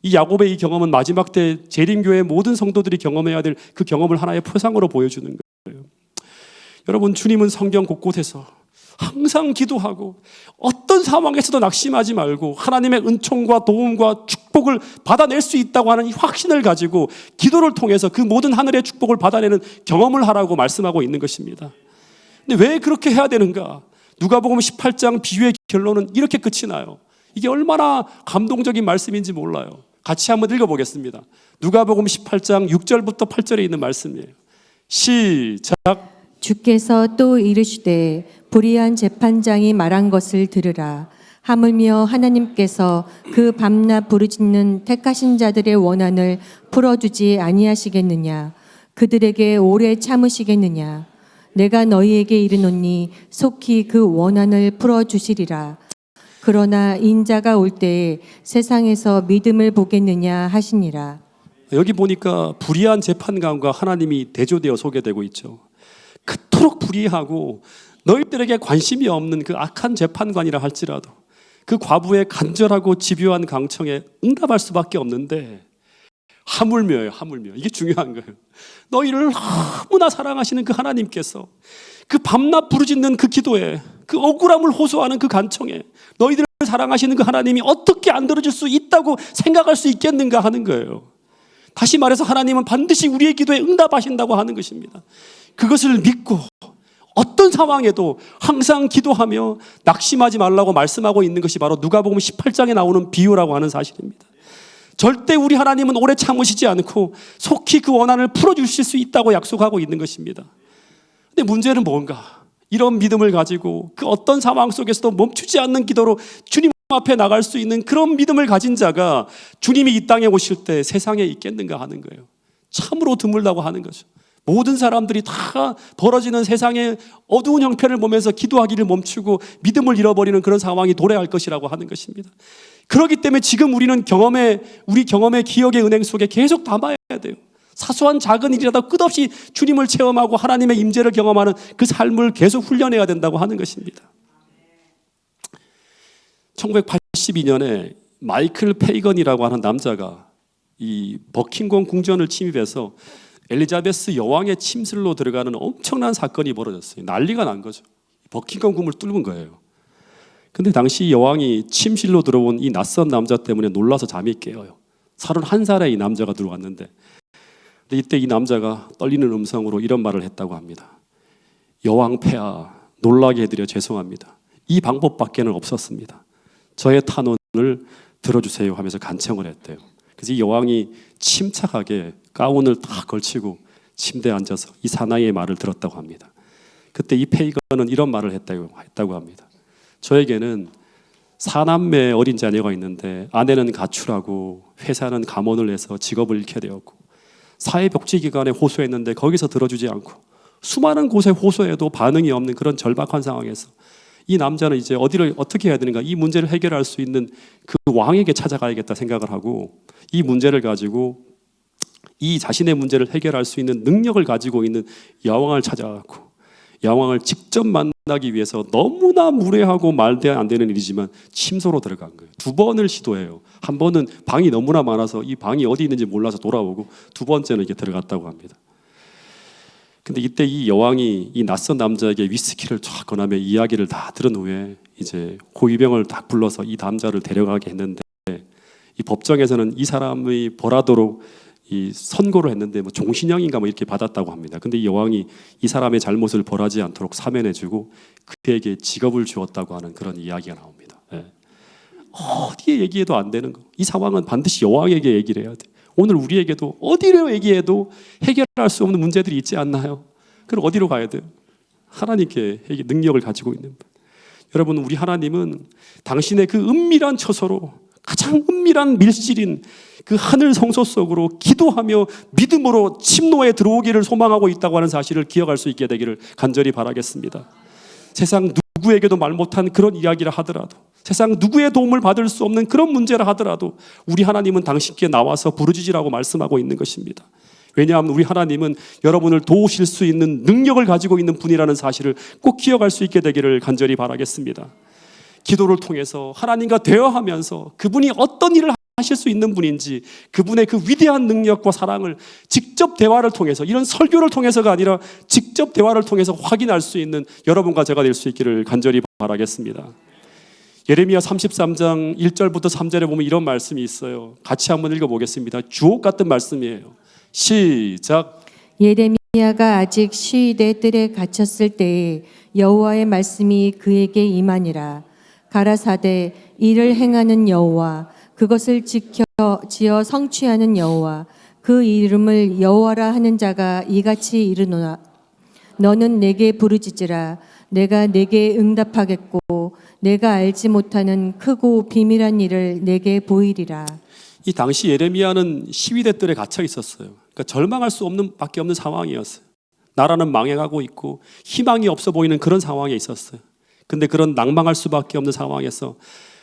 이 야곱의 이 경험은 마지막 때 재림교회의 모든 성도들이 경험해야 될 그 경험을 하나의 표상으로 보여주는 거예요. 여러분, 주님은 성경 곳곳에서 항상 기도하고 어떤 상황에서도 낙심하지 말고 하나님의 은총과 도움과 축복을 받아낼 수 있다고 하는 이 확신을 가지고 기도를 통해서 그 모든 하늘의 축복을 받아내는 경험을 하라고 말씀하고 있는 것입니다. 근데 왜 그렇게 해야 되는가? 누가복음 18장 비유의 결론은 이렇게 끝이 나요. 이게 얼마나 감동적인 말씀인지 몰라요. 같이 한번 읽어보겠습니다. 누가복음 18장 6절부터 8절에 있는 말씀이에요. 시작. 주께서 또 이르시되 불의한 재판장이 말한 것을 들으라. 하물며 하나님께서 그 밤낮 부르짖는 택하신 자들의 원한을 풀어주지 아니하시겠느냐? 그들에게 오래 참으시겠느냐? 내가 너희에게 이르노니 속히 그 원한을 풀어주시리라. 그러나 인자가 올 때에 세상에서 믿음을 보겠느냐 하시니라. 여기 보니까 불의한 재판관과 하나님이 대조되어 소개되고 있죠. 그토록 불의하고 너희들에게 관심이 없는 그 악한 재판관이라 할지라도 그 과부의 간절하고 집요한 강청에 응답할 수밖에 없는데, 하물며요, 하물며. 이게 중요한 거예요. 너희를 너무나 사랑하시는 그 하나님께서 그 밤낮 부르짖는 그 기도에, 그 억울함을 호소하는 그 간청에 너희들을 사랑하시는 그 하나님이 어떻게 안 들어줄 수 있다고 생각할 수 있겠는가 하는 거예요. 다시 말해서 하나님은 반드시 우리의 기도에 응답하신다고 하는 것입니다. 그것을 믿고 어떤 상황에도 항상 기도하며 낙심하지 말라고 말씀하고 있는 것이 바로 누가복음 18장에 나오는 비유라고 하는 사실입니다. 절대 우리 하나님은 오래 참으시지 않고 속히 그 원한을 풀어주실 수 있다고 약속하고 있는 것입니다. 근데 문제는 뭔가? 이런 믿음을 가지고 그 어떤 상황 속에서도 멈추지 않는 기도로 주님 앞에 나갈 수 있는 그런 믿음을 가진 자가 주님이 이 땅에 오실 때 세상에 있겠는가 하는 거예요. 참으로 드물다고 하는 거죠. 모든 사람들이 다 벌어지는 세상의 어두운 형편을 보면서 기도하기를 멈추고 믿음을 잃어버리는 그런 상황이 도래할 것이라고 하는 것입니다. 그렇기 때문에 지금 우리는 우리 경험의 기억의 은행 속에 계속 담아야 돼요. 사소한 작은 일이라도 끝없이 주님을 체험하고 하나님의 임재를 경험하는 그 삶을 계속 훈련해야 된다고 하는 것입니다. 1982년에 마이클 페이건이라고 하는 남자가 이 버킹엄 궁전을 침입해서 엘리자베스 여왕의 침실로 들어가는 엄청난 사건이 벌어졌어요. 난리가 난 거죠. 버킹엄 궁을 뚫은 거예요. 근데 당시 여왕이 침실로 들어온 이 낯선 남자 때문에 놀라서 잠이 깨어요. 31살의 이 남자가 들어왔는데, 근데 이때 이 남자가 떨리는 음성으로 이런 말을 했다고 합니다. 여왕 폐하, 놀라게 해드려 죄송합니다. 이 방법밖에는 없었습니다. 저의 탄원을 들어주세요 하면서 간청을 했대요. 그래서 이 여왕이 침착하게 가운을 다 걸치고 침대에 앉아서 이 사나이의 말을 들었다고 합니다. 그때 이 페이건은 이런 말을 했다고 합니다. 저에게는 4남매 어린 자녀가 있는데 아내는 가출하고 회사는 감원을 해서 직업을 잃게 되었고 사회복지기관에 호소했는데 거기서 들어주지 않고 수많은 곳에 호소해도 반응이 없는 그런 절박한 상황에서 이 남자는 이제 어디를 어떻게 해야 되는가, 이 문제를 해결할 수 있는 그 왕에게 찾아가야겠다 생각을 하고 이 문제를 가지고 이 자신의 문제를 해결할 수 있는 능력을 가지고 있는 여왕을 찾아가고 여왕을 직접 만나기 위해서 너무나 무례하고 말도 안 되는 일이지만 침소로 들어간 거예요. 2번을 시도해요. 한 번은 방이 너무나 많아서 이 방이 어디 있는지 몰라서 돌아오고 두 번째는 이렇게 들어갔다고 합니다. 근데 이때 이 여왕이 이 낯선 남자에게 위스키를 쫙 권하며 이야기를 다 들은 후에 이제 호위병을 딱 불러서 이 남자를 데려가게 했는데 이 법정에서는 이 사람의 벌하도록 이 선고를 했는데 뭐 종신형인가 뭐 이렇게 받았다고 합니다. 근데 이 여왕이 이 사람의 잘못을 벌하지 않도록 사면해주고 그에게 직업을 주었다고 하는 그런 이야기가 나옵니다. 예. 어디에 얘기해도 안 되는 거. 이 상황은 반드시 여왕에게 얘기를 해야 돼. 오늘 우리에게도 어디로 얘기해도 해결할 수 없는 문제들이 있지 않나요? 그럼 어디로 가야 돼요? 하나님께 능력을 가지고 있는 분. 여러분, 우리 하나님은 당신의 그 은밀한 처소로 가장 은밀한 밀실인 그 하늘 성소 속으로 기도하며 믿음으로 침노에 들어오기를 소망하고 있다고 하는 사실을 기억할 수 있게 되기를 간절히 바라겠습니다. 세상 누구에게도 말 못한 그런 이야기를 하더라도, 세상 누구의 도움을 받을 수 없는 그런 문제를 하더라도 우리 하나님은 당신께 나와서 부르짖으라고 말씀하고 있는 것입니다. 왜냐하면 우리 하나님은 여러분을 도우실 수 있는 능력을 가지고 있는 분이라는 사실을 꼭 기억할 수 있게 되기를 간절히 바라겠습니다. 기도를 통해서 하나님과 대화하면서 그분이 어떤 일을 하실 수 있는 분인지, 그분의 그 위대한 능력과 사랑을 직접 대화를 통해서, 이런 설교를 통해서가 아니라 직접 대화를 통해서 확인할 수 있는 여러분과 제가 될 수 있기를 간절히 바라겠습니다. 예레미야 33장 1절부터 3절에 보면 이런 말씀이 있어요. 같이 한번 읽어보겠습니다. 주옥 같은 말씀이에요. 시작. 예레미야가 아직 시위대 뜰에 갇혔을 때에 여호와의 말씀이 그에게 임하니라. 가라사대 이를 행하는 여호와, 그것을 지어 성취하는 여호와, 그 이름을 여호와라 하는 자가 이같이 이르노라. 너는 내게 부르짖으라. 내가 내게 응답하겠고 내가 알지 못하는 크고 비밀한 일을 내게 보이리라. 이 당시 예레미야는 시위대 뜰에 갇혀 있었어요. 그러니까 절망할 수 없는 밖에 없는 상황이었어요. 나라는 망해가고 있고 희망이 없어 보이는 그런 상황에 있었어요. 근데 그런 낭망할 수밖에 없는 상황에서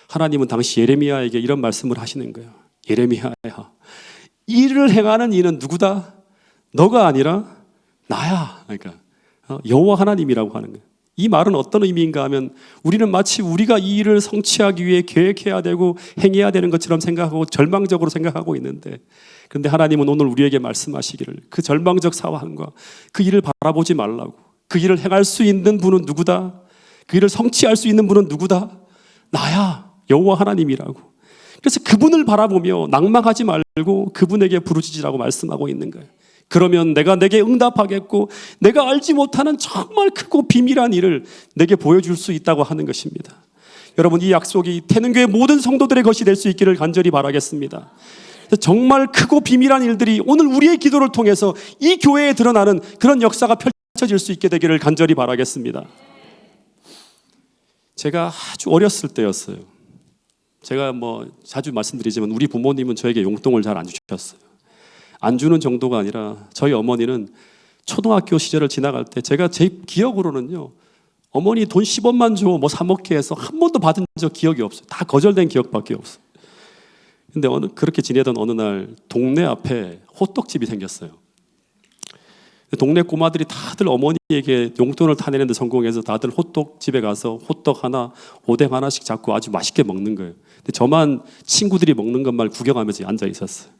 하나님은 당시 예레미야에게 이런 말씀을 하시는 거예요. 예레미야야, 일을 행하는 이는 누구다? 너가 아니라 나야. 그러니까 여호와 하나님이라고 하는 거예요. 이 말은 어떤 의미인가 하면 우리는 마치 우리가 이 일을 성취하기 위해 계획해야 되고 행해야 되는 것처럼 생각하고 절망적으로 생각하고 있는데, 그런데 하나님은 오늘 우리에게 말씀하시기를 그 절망적 상황과 그 일을 바라보지 말라고, 그 일을 행할 수 있는 분은 누구다? 그 일을 성취할 수 있는 분은 누구다? 나야, 여호와 하나님이라고. 그래서 그분을 바라보며 낭망하지 말고 그분에게 부르짖으라고 말씀하고 있는 거예요. 그러면 내가 내게 응답하겠고 내가 알지 못하는 정말 크고 비밀한 일을 내게 보여줄 수 있다고 하는 것입니다. 여러분, 이 약속이 태능교회 모든 성도들의 것이 될 수 있기를 간절히 바라겠습니다. 정말 크고 비밀한 일들이 오늘 우리의 기도를 통해서 이 교회에 드러나는 그런 역사가 펼쳐질 수 있게 되기를 간절히 바라겠습니다. 제가 아주 어렸을 때였어요. 제가 뭐 자주 말씀드리지만 우리 부모님은 저에게 용돈을 잘 안 주셨어요. 안 주는 정도가 아니라 저희 어머니는 초등학교 시절을 지나갈 때 제가 제 기억으로는요, 어머니 돈 10원만 줘 뭐 사 먹게 해서 한 번도 받은 적 기억이 없어요. 다 거절된 기억밖에 없어요. 근데 그렇게 지내던 어느 날 동네 앞에 호떡집이 생겼어요. 동네 꼬마들이 다들 어머니에게 용돈을 타내는 데 성공해서 다들 호떡집에 가서 호떡 하나, 오뎅 하나씩 잡고 아주 맛있게 먹는 거예요. 근데 저만 친구들이 먹는 것만 구경하면서 앉아 있었어요.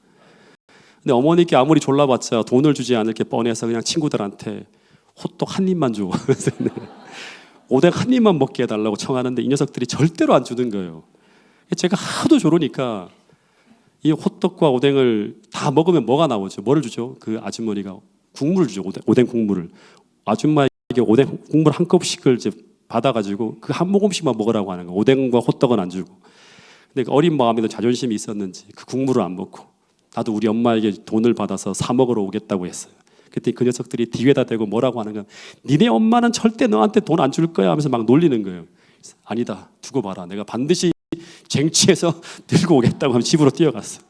근데 어머니께 아무리 졸라봤자 돈을 주지 않을 게 뻔해서 그냥 친구들한테 호떡 한 입만 줘. 오뎅 한 입만 먹게 해달라고 청하는데 이 녀석들이 절대로 안 주는 거예요. 제가 하도 조르니까 이 호떡과 오뎅을 다 먹으면 뭐가 나오죠? 뭐를 주죠? 그 아주머니가 국물을 주죠. 오뎅 국물을. 아줌마에게 오뎅 국물 한 컵씩을 이제 받아가지고 그 한 모금씩만 먹으라고 하는 거예요. 오뎅과 호떡은 안 주고. 근데 그 어린 마음에도 자존심이 있었는지 그 국물을 안 먹고 나도 우리 엄마에게 돈을 받아서 사 먹으러 오겠다고 했어요. 그때 그 녀석들이 뒤에다 대고 뭐라고 하는 거야. 니네 엄마는 절대 너한테 돈 안 줄 거야 하면서 막 놀리는 거예요. 아니다, 두고 봐라. 내가 반드시 쟁취해서 들고 오겠다고 하면 집으로 뛰어갔어요.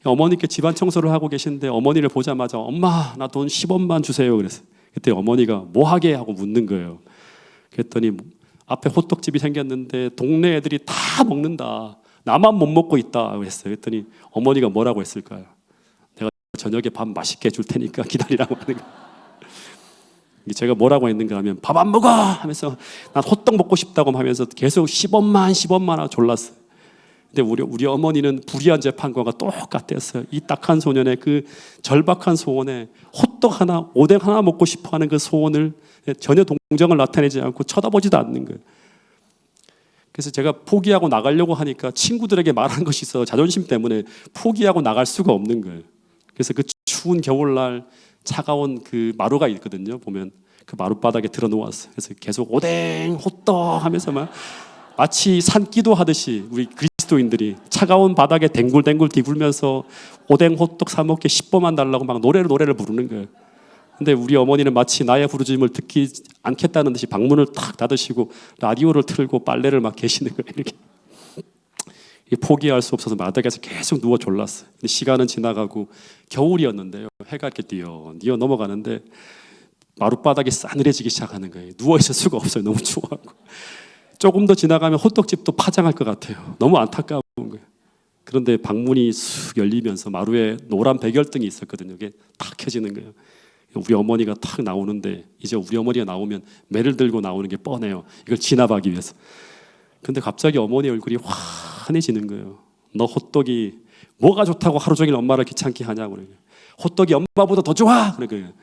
어머니께 집안 청소를 하고 계신데 어머니를 보자마자 엄마 나 돈 10원만 주세요 그랬어요. 그때 어머니가 뭐 하게 하고 묻는 거예요. 그랬더니 앞에 호떡집이 생겼는데 동네 애들이 다 먹는다. 나만 못 먹고 있다 그랬어요. 그랬더니 어머니가 뭐라고 했을까요? 내가 저녁에 밥 맛있게 줄 테니까 기다리라고 하는 거예요. 제가 뭐라고 했는가 하면 밥 안 먹어 하면서 난 호떡 먹고 싶다고 하면서 계속 10원만 하고 졸랐어요. 근데 우리 어머니는 불의한 재판관과 똑같았어요. 이 딱한 소년의 그 절박한 소원에 호떡 하나, 오뎅 하나 먹고 싶어하는 그 소원을 전혀 동정을 나타내지 않고 쳐다보지도 않는 거예요. 그래서 제가 포기하고 나가려고 하니까 친구들에게 말한 것이 있어 자존심 때문에 포기하고 나갈 수가 없는 거예요. 그래서 그 추운 겨울날 차가운 그 마루가 있거든요. 보면 그 마룻바닥에 들어 놓았어요. 그래서 계속 오뎅, 호떡 하면서 막 마치 산기도 하듯이 우리 그리스도인들이 차가운 바닥에 댕굴댕굴 디굴면서 오뎅, 호떡 사 먹게 10번만 달라고 막 노래를 부르는 거예요. 근데 우리 어머니는 마치 나의 부르짖음을 듣기 않겠다는 듯이 방문을 탁 닫으시고 라디오를 틀고 빨래를 막 계시는 거예요. 이렇게 포기할 수 없어서 바닥에서 계속 누워 졸랐어요. 근데 시간은 지나가고 겨울이었는데요. 해가 이렇게 뛰어 넘어가는데 마룻바닥이 싸늘해지기 시작하는 거예요. 누워 있을 수가 없어요. 너무 추워하고. 조금 더 지나가면 호떡집도 파장할 것 같아요. 너무 안타까운 거예요. 그런데 방문이 쑥 열리면서 마루에 노란 백열등이 있었거든요. 이게 탁 켜지는 거예요. 우리 어머니가 탁 나오는데 이제 우리 어머니가 나오면 매를 들고 나오는 게 뻔해요. 이걸 진압하기 위해서. 근데 갑자기 어머니 얼굴이 환해지는 거예요. 너 호떡이 뭐가 좋다고 하루 종일 엄마를 귀찮게 하냐고. 호떡이 엄마보다 더 좋아. 그러니까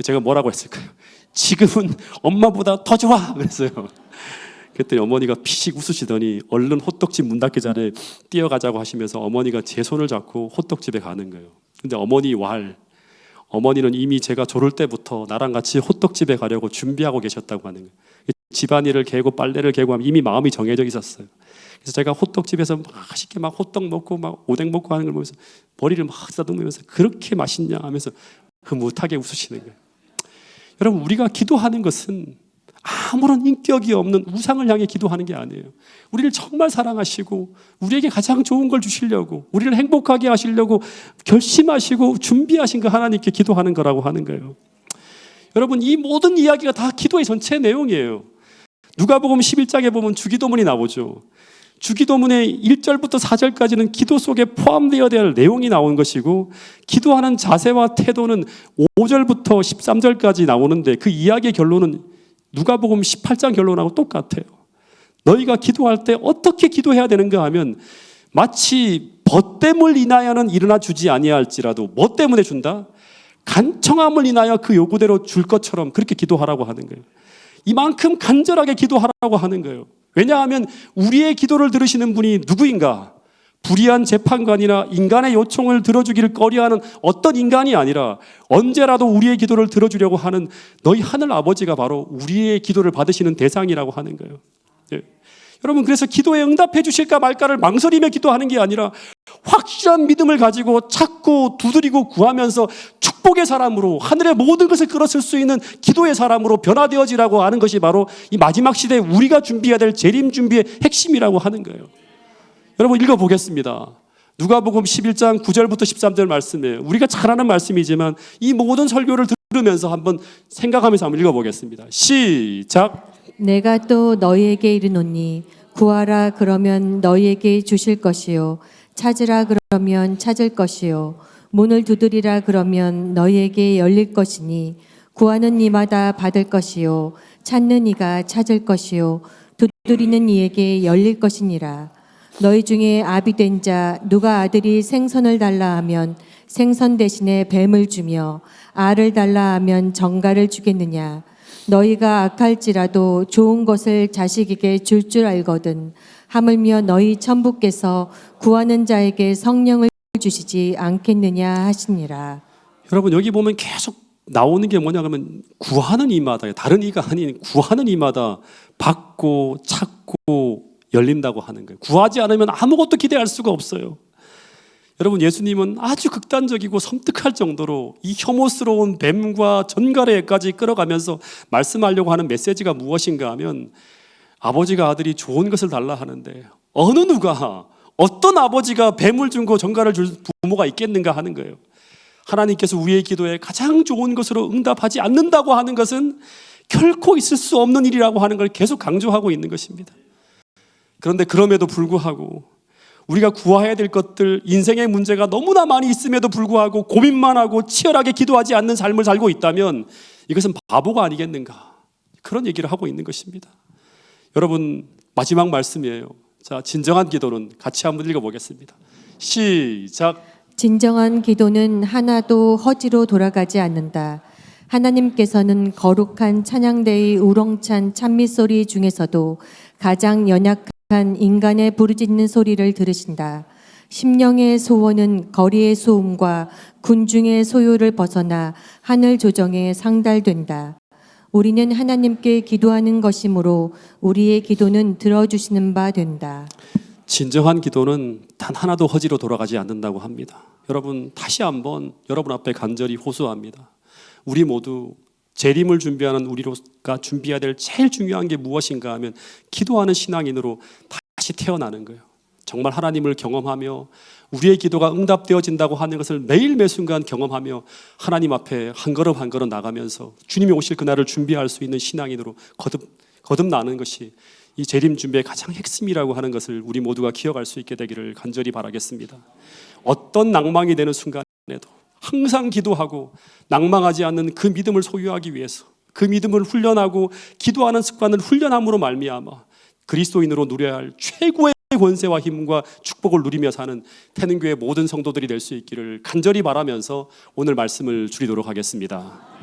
제가 뭐라고 했을까요? 지금은 엄마보다 더 좋아. 그랬어요. 그랬더니 어머니가 피식 웃으시더니 얼른 호떡집 문 닫기 전에 뛰어가자고 하시면서 어머니가 제 손을 잡고 호떡집에 가는 거예요. 근데 어머니는 이미 제가 졸을 때부터 나랑 같이 호떡집에 가려고 준비하고 계셨다고 하는 거예요. 집안일을 개고 빨래를 개고 하면 이미 마음이 정해져 있었어요. 그래서 제가 호떡집에서 맛있게 막 호떡 먹고 막 오뎅 먹고 하는 걸 보면서 머리를 막 쓰다듬으면서 그렇게 맛있냐 하면서 흐뭇하게 웃으시는 거예요. 여러분, 우리가 기도하는 것은 아무런 인격이 없는 우상을 향해 기도하는 게 아니에요. 우리를 정말 사랑하시고 우리에게 가장 좋은 걸 주시려고 우리를 행복하게 하시려고 결심하시고 준비하신 그 하나님께 기도하는 거라고 하는 거예요. 여러분, 이 모든 이야기가 다 기도의 전체 내용이에요. 누가복음 11장에 보면 주기도문이 나오죠. 주기도문의 1절부터 4절까지는 기도 속에 포함되어야 될 내용이 나온 것이고 기도하는 자세와 태도는 5절부터 13절까지 나오는데 그 이야기의 결론은 누가복음 18장 결론하고 똑같아요. 너희가 기도할 때 어떻게 기도해야 되는가 하면 마치 벗됨을 인하여는 일어나 주지 아니할지라도 뭐 때문에 준다? 간청함을 인하여 그 요구대로 줄 것처럼 그렇게 기도하라고 하는 거예요. 이만큼 간절하게 기도하라고 하는 거예요. 왜냐하면 우리의 기도를 들으시는 분이 누구인가? 불의한 재판관이나 인간의 요청을 들어주기를 꺼려하는 어떤 인간이 아니라 언제라도 우리의 기도를 들어주려고 하는 너희 하늘 아버지가 바로 우리의 기도를 받으시는 대상이라고 하는 거예요. 예. 여러분, 그래서 기도에 응답해 주실까 말까를 망설이며 기도하는 게 아니라 확실한 믿음을 가지고 찾고 두드리고 구하면서 축복의 사람으로 하늘의 모든 것을 끌어쓸 수 있는 기도의 사람으로 변화되어지라고 하는 것이 바로 이 마지막 시대에 우리가 준비해야 될 재림 준비의 핵심이라고 하는 거예요. 여러분 읽어보겠습니다. 누가복음 11장 9절부터 13절 말씀이에요. 우리가 잘 아는 말씀이지만 이 모든 설교를 들으면서 한번 생각하면서 한번 읽어보겠습니다. 시작. 내가 또 너희에게 이르노니 구하라 그러면 너희에게 주실 것이요 찾으라 그러면 찾을 것이요 문을 두드리라 그러면 너희에게 열릴 것이니 구하는 이마다 받을 것이요 찾는 이가 찾을 것이요 두드리는 이에게 열릴 것이니라. 너희 중에 아비 된 자 누가 아들이 생선을 달라 하면 생선 대신에 뱀을 주며 알을 달라 하면 정갈을 주겠느냐. 너희가 악할지라도 좋은 것을 자식에게 줄 줄 알거든 하물며 너희 천부께서 구하는 자에게 성령을 주시지 않겠느냐 하시니라. 여러분 여기 보면 계속 나오는 게 뭐냐 하면 구하는 이마다, 다른 이가 아닌 구하는 이마다 받고 찾고 열린다고 하는 거예요. 구하지 않으면 아무것도 기대할 수가 없어요. 여러분 예수님은 아주 극단적이고 섬뜩할 정도로 이 혐오스러운 뱀과 전갈에까지 끌어가면서 말씀하려고 하는 메시지가 무엇인가 하면 아버지가 아들이 좋은 것을 달라 하는데 어느 누가 어떤 아버지가 뱀을 주고 전갈을 줄 부모가 있겠는가 하는 거예요. 하나님께서 우리의 기도에 가장 좋은 것으로 응답하지 않는다고 하는 것은 결코 있을 수 없는 일이라고 하는 걸 계속 강조하고 있는 것입니다. 그런데 그럼에도 불구하고 우리가 구해야 될 것들, 인생의 문제가 너무나 많이 있음에도 불구하고 고민만 하고 치열하게 기도하지 않는 삶을 살고 있다면 이것은 바보가 아니겠는가, 그런 얘기를 하고 있는 것입니다. 여러분 마지막 말씀이에요. 자, 진정한 기도는 같이 한번 읽어보겠습니다. 시작. 진정한 기도는 하나도 허지로 돌아가지 않는다. 하나님께서는 거룩한 찬양대의 우렁찬 찬미소리 중에서도 가장 연약한 인간의 부르짖는 소리를 들으신다. 심령의 소원은 거리의 소음과 군중의 소요를 벗어나 하늘 조정에 상달된다. 우리는 하나님께 기도하는 것이므로 우리의 기도는 들어주시는 바 된다. 진정한 기도는 단 하나도 허지로 돌아가지 않는다고 합니다. 여러분 다시 한번 여러분 앞에 간절히 호소합니다. 우리 모두 재림을 준비하는 우리가 준비해야 될 제일 중요한 게 무엇인가 하면 기도하는 신앙인으로 다시 태어나는 거예요. 정말 하나님을 경험하며 우리의 기도가 응답되어진다고 하는 것을 매일 매순간 경험하며 하나님 앞에 한 걸음 한 걸음 나가면서 주님이 오실 그날을 준비할 수 있는 신앙인으로 거듭나는 것이 이 재림 준비의 가장 핵심이라고 하는 것을 우리 모두가 기억할 수 있게 되기를 간절히 바라겠습니다. 어떤 낭망이 되는 순간에도 항상 기도하고 낭망하지 않는 그 믿음을 소유하기 위해서, 그 믿음을 훈련하고 기도하는 습관을 훈련함으로 말미암아 그리스도인으로 누려야 할 최고의 권세와 힘과 축복을 누리며 사는 태능교회 모든 성도들이 될 수 있기를 간절히 바라면서 오늘 말씀을 줄이도록 하겠습니다.